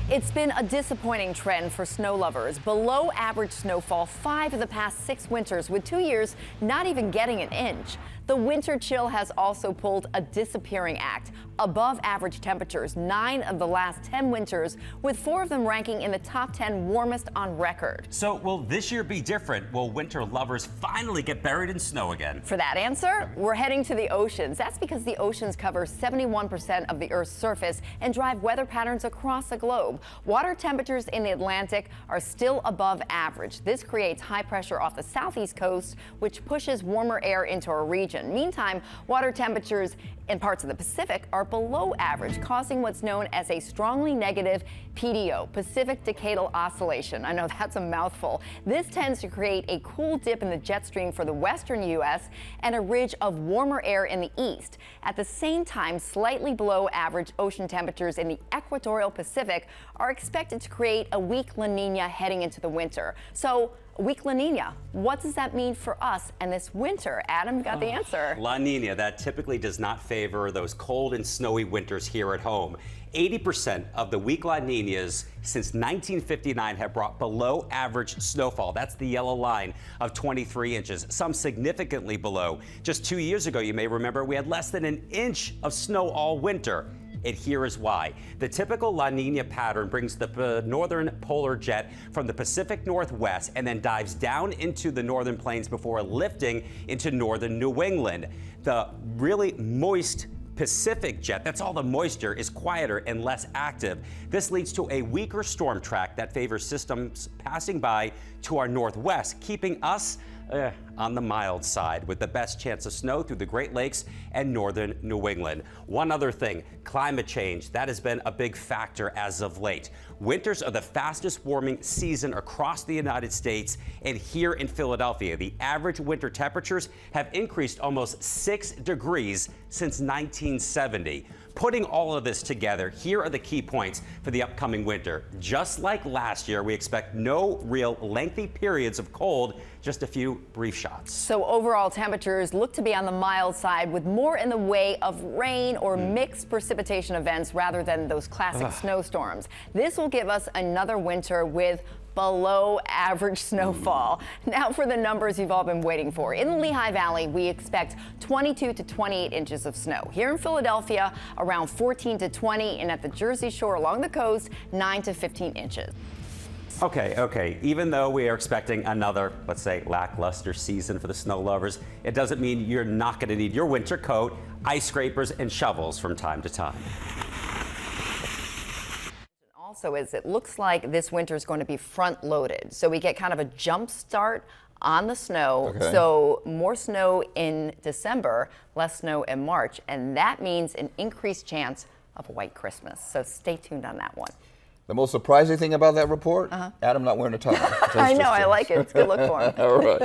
It's been a disappointing trend for snow lovers. Below average snowfall 5 of the past 6 winters, with 2 years not even getting an inch. The winter chill has also pulled a disappearing act. Above average temperatures 9 of the last 10 winters, with 4 of them ranking in the top 10 warmest on record. So will this year be different? Will winter lovers finally get buried in snow again? For that answer, we're heading to the oceans. That's because the oceans cover 71% of the Earth's surface and drive weather patterns across the globe. Water temperatures in the Atlantic are still above average. This creates high pressure off the southeast coast, which pushes warmer air into our region. Meantime, water temperatures in parts of the Pacific are below average, causing what's known as a strongly negative PDO, Pacific Decadal Oscillation. I know that's a mouthful. This tends to create a cool dip in the jet stream for the western U.S. and a ridge of warmer air in the east. At the same time, slightly below average ocean temperatures in the equatorial Pacific are expected to create a weak La Nina heading into the winter. So, a weak La Nina, what does that mean for us and this winter? Adam got the answer. La Nina, that typically does not favor those cold and snowy winters here at home. 80% of the weak La Ninas since 1959 have brought below average snowfall. That's the yellow line of 23 inches, some significantly below. Just 2 years ago, you may remember, we had less than an inch of snow all winter. And here is why. The typical La Nina pattern brings the northern polar jet from the Pacific Northwest and then dives down into the northern plains before lifting into northern New England. The really moist Pacific jet, that's all the moisture, is quieter and less active. This leads to a weaker storm track that favors systems passing by to our northwest, keeping us on the mild side with the best chance of snow through the Great Lakes and northern New England. One other thing, climate change, that has been a big factor as of late. Winters are the fastest warming season across the United States, and here in Philadelphia, the average winter temperatures have increased almost 6 degrees since 1970. Putting all of this together, here are the key points for the upcoming winter. Just like last year, we expect no real lengthy periods of cold, just a few brief shots. So overall temperatures look to be on the mild side, with more in the way of rain or mixed precipitation events rather than those classic snowstorms. This will give us another winter with below average snowfall. Now for the numbers you've all been waiting for. In the Lehigh Valley, we expect 22 to 28 inches of snow. Here in Philadelphia, around 14 to 20, and at the Jersey Shore along the coast, 9 to 15 inches. Okay. Even though we are expecting another, let's say, lackluster season for the snow lovers, it doesn't mean you're not going to need your winter coat, ice scrapers, and shovels from time to time. Also, is it looks like this winter is going to be front loaded, so we get kind of a jump start on the snow. Okay. So more snow in December, less snow in March, and that means an increased chance of a white Christmas. So stay tuned on that one. The most surprising thing about that report, Adam not wearing a tie. I know, I like it. It's a good look for him. All right.